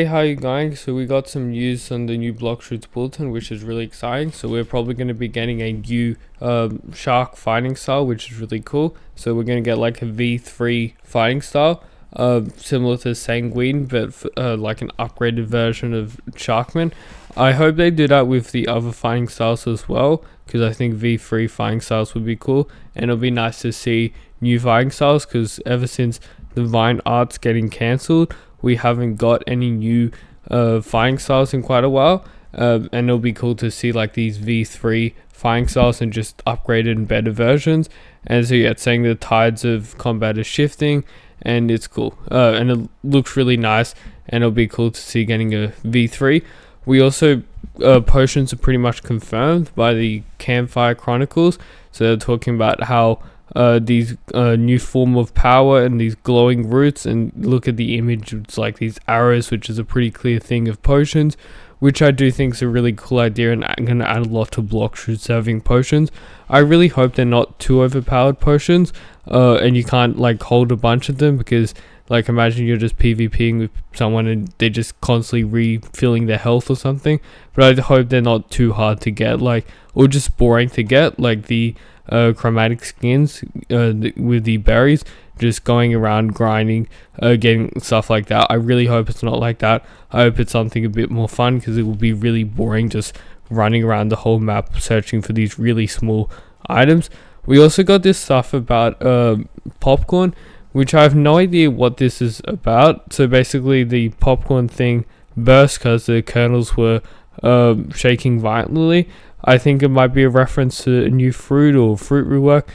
Hey, how you going? So we got some news on the new Blox bulletin, which is really exciting. So we're probably going to be getting a new shark fighting style, which is really cool. So we're going to get like a V3 fighting style, similar to Sanguine, but like an upgraded version of Sharkman. I hope they do that with the other fighting styles as well, because I think V3 fighting styles would be cool, and it'll be nice to see new fighting styles, because ever since the Vine art's getting cancelled, we haven't got any new fighting styles in quite a while, and it'll be cool to see like these V3 fighting styles and just upgraded and better versions. And so yeah, it's saying the tides of combat is shifting, and it's cool, and it looks really nice, and it'll be cool to see getting a V3. We also potions are pretty much confirmed by the Campfire Chronicles, so they're talking about how these new form of power and these glowing roots, and look at the image, it's like these arrows, which is a pretty clear thing of potions, which I do think is a really cool idea, and I'm going to add a lot to Blox serving potions. I really hope they're not too overpowered potions, and you can't like hold a bunch of them, because like imagine you're just PvPing with someone and they're just constantly refilling their health or something. But I hope they're not too hard to get, like, or just boring to get, like the chromatic skins with the berries, just going around grinding, getting stuff like that. I really hope it's not like that. I hope it's something a bit more fun, because it will be really boring just running around the whole map searching for these really small items. We also got this stuff about popcorn, which I have no idea what this is about. So basically the popcorn thing burst because the kernels were shaking violently. I think it might be a reference to a new fruit or fruit rework.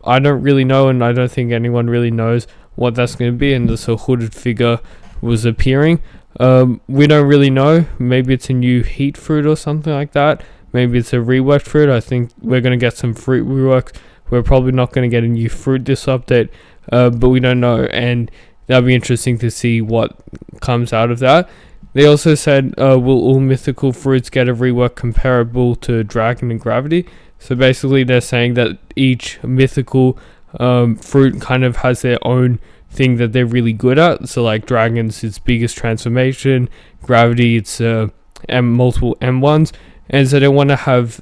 I don't really know, and I don't think anyone really knows what that's going to be. And this hooded figure was appearing. We don't really know. Maybe it's a new heat fruit or something like that. Maybe it's a reworked fruit. I think we're going to get some fruit reworks. We're probably not going to get a new fruit this update, but we don't know. And that'll be interesting to see what comes out of that. They also said, will all mythical fruits get a rework comparable to Dragon and Gravity? So basically they're saying that each mythical fruit kind of has their own thing that they're really good at. So like Dragon's its biggest transformation, Gravity it's multiple M1s. And so they want to have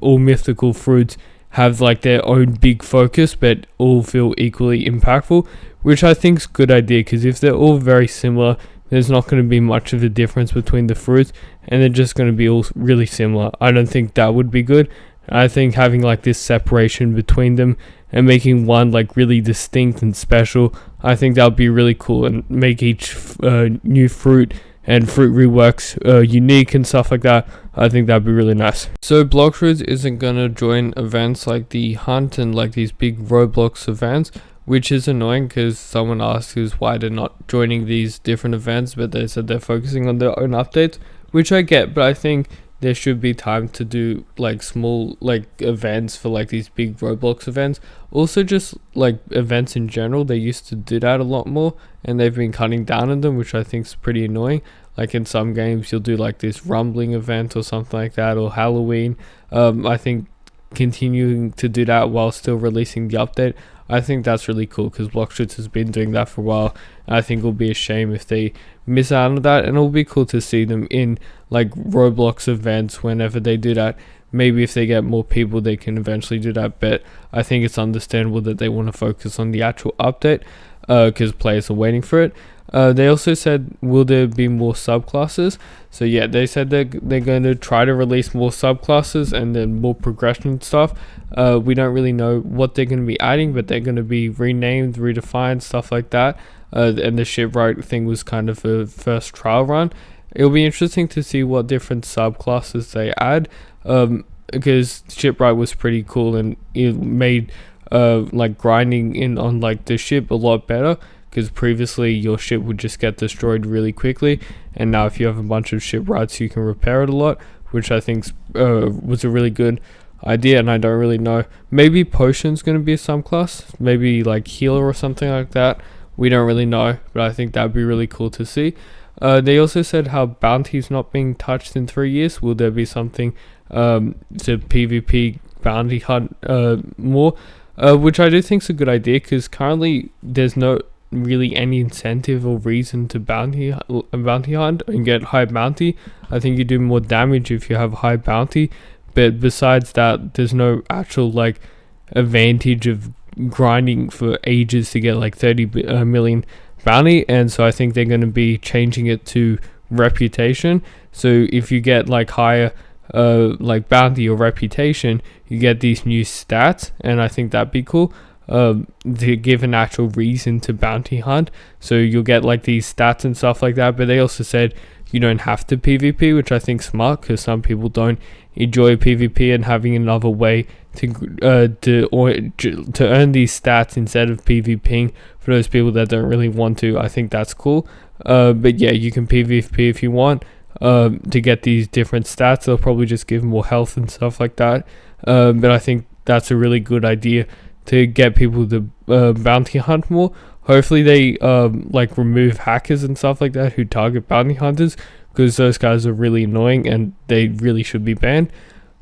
all mythical fruits have like their own big focus, but all feel equally impactful, which I think is a good idea, because if they're all very similar, there's not going to be much of a difference between the fruits, and they're just going to be all really similar. I don't think that would be good. I think having like this separation between them and making one like really distinct and special, I think that would be really cool, and make each new fruit and fruit reworks unique and stuff like that. I think that'd be really nice. So Blox isn't gonna join events like the hunt and like these big Roblox events, which is annoying, because someone asked us why they're not joining these different events, but they said they're focusing on their own updates, which I get. But I think there should be time to do like small like events for like these big Roblox events. Also just like events in general, they used to do that a lot more, and they've been cutting down on them, which I think is pretty annoying. Like in some games you'll do like this rumbling event or something like that, or Halloween. I think continuing to do that while still releasing the update, I think that's really cool, because Blox has been doing that for a while. I think it'll be a shame if they miss out on that, and it'll be cool to see them in like Roblox events whenever they do that. Maybe if they get more people, they can eventually do that, but I think it's understandable that they want to focus on the actual update, because players are waiting for it. They also said, will there be more subclasses? So yeah, they said they're going to try to release more subclasses and then more progression stuff. We don't really know what they're going to be adding, but they're going to be renamed, redefined, stuff like that. And the shipwright thing was kind of a first trial run. It'll be interesting to see what different subclasses they add, because shipwright was pretty cool, and it made like grinding in on like the ship a lot better, because previously your ship would just get destroyed really quickly, and now if you have a bunch of shipwrights you can repair it a lot, which I think was a really good idea. And I don't really know, maybe potion's going to be a subclass, maybe like healer or something like that. We don't really know, but I think that'd be really cool to see. They also said how bounty's not being touched in 3 years. Will there be something to PvP bounty hunt more? Which I do think is a good idea, because currently there's really any incentive or reason to bounty hunt and get high bounty. I think you do more damage if you have high bounty, but besides that, there's no actual like advantage of grinding for ages to get like 30 million bounty. And so I think they're going to be changing it to reputation. So if you get like higher like bounty or reputation, you get these new stats, and I think that'd be cool to give an actual reason to bounty hunt. So you'll get like these stats and stuff like that, but they also said you don't have to PvP, which I think smart, because some people don't enjoy PvP, and having another way to earn these stats instead of PvPing for those people that don't really want to, I think that's cool. But yeah, you can PvP if you want to get these different stats. They'll probably just give more health and stuff like that. But I think that's a really good idea to get people to bounty hunt more. Hopefully they like remove hackers and stuff like that who target bounty hunters, because those guys are really annoying and they really should be banned.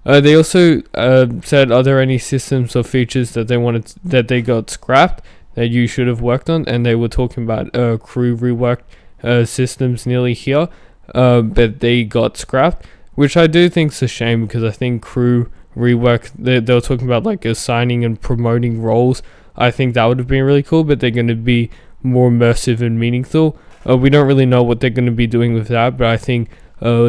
They also said, are there any systems or features that they got scrapped that you should have worked on? And they were talking about crew rework systems nearly here, but they got scrapped, which I do think is a shame, because I think crew rework, they were talking about like assigning and promoting roles. I think that would have been really cool, but they're going to be more immersive and meaningful. We don't really know what they're going to be doing with that, but I think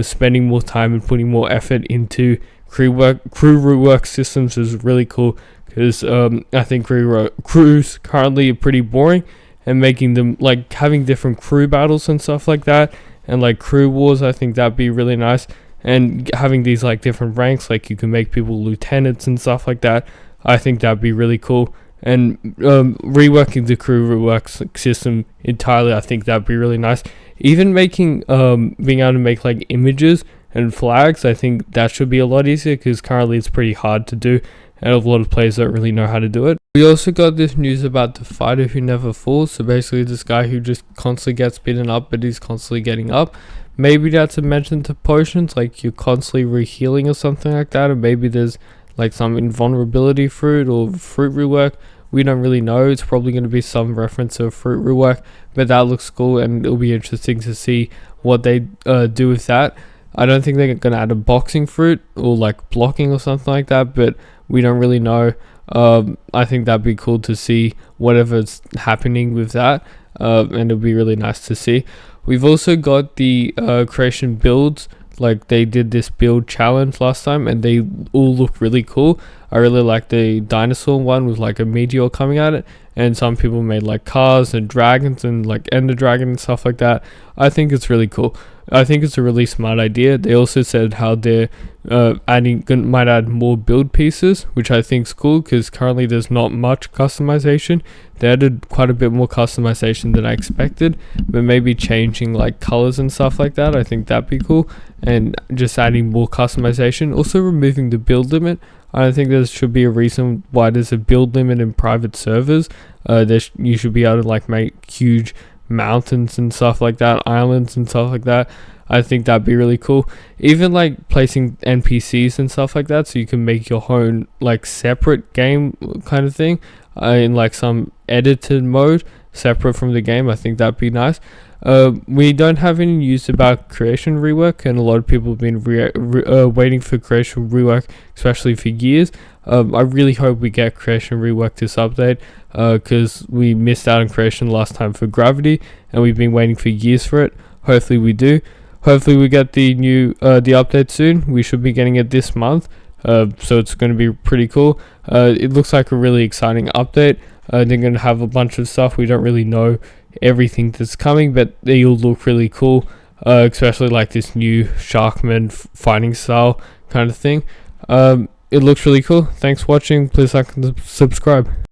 spending more time and putting more effort into crew rework systems is really cool, because I think crews currently are pretty boring, and making them like having different crew battles and stuff like that, and like crew wars, I think that'd be really nice. And having these like different ranks, like you can make people lieutenants and stuff like that, I think that'd be really cool. And reworking the crew rework system entirely, I think that'd be really nice. Even making being able to make like images and flags, I think that should be a lot easier, because currently it's pretty hard to do, and a lot of players don't really know how to do it. We also got this news about the fighter who never falls. So basically this guy who just constantly gets beaten up, but he's constantly getting up. Maybe that's a mention to potions, like you're constantly rehealing or something like that, or maybe there's like some invulnerability fruit or fruit rework. We don't really know. It's probably going to be some reference to fruit rework, but that looks cool, and it'll be interesting to see what they do with that. I don't think they're going to add a boxing fruit or like blocking or something like that, but we don't really know. I think that'd be cool to see whatever's happening with that, and it'll be really nice to see. We've also got the creation builds. Like they did this build challenge last time, and they all look really cool. I really like the dinosaur one with like a meteor coming at it, and some people made like cars and dragons and like ender dragon and stuff like that. I think it's really cool. I think it's a really smart idea. They also said how they're might add more build pieces, which I think is cool, because currently there's not much customization. They added quite a bit more customization than I expected, but maybe changing like colors and stuff like that, I think that'd be cool, and just adding more customization. Also removing the build limit. I don't think there should be a reason why there's a build limit in private servers. You should be able to like make huge mountains and stuff like that, islands and stuff like that. I think that'd be really cool. Even like placing NPCs and stuff like that, so you can make your own like separate game kind of thing in like some edited mode separate from the game. I think that'd be nice. We don't have any news about creation rework, and a lot of people have been waiting for creation rework, especially for years. I really hope we get creation rework this update, because we missed out on creation last time for gravity, and we've been waiting for years for it. Hopefully we do. Hopefully we get the update soon. We should be getting it this month, so it's going to be pretty cool. It looks like a really exciting update. They're going to have a bunch of stuff. We don't really know everything that's coming, but they all look really cool, especially like this new Sharkman fighting style kind of thing. It looks really cool. Thanks for watching. Please like and subscribe.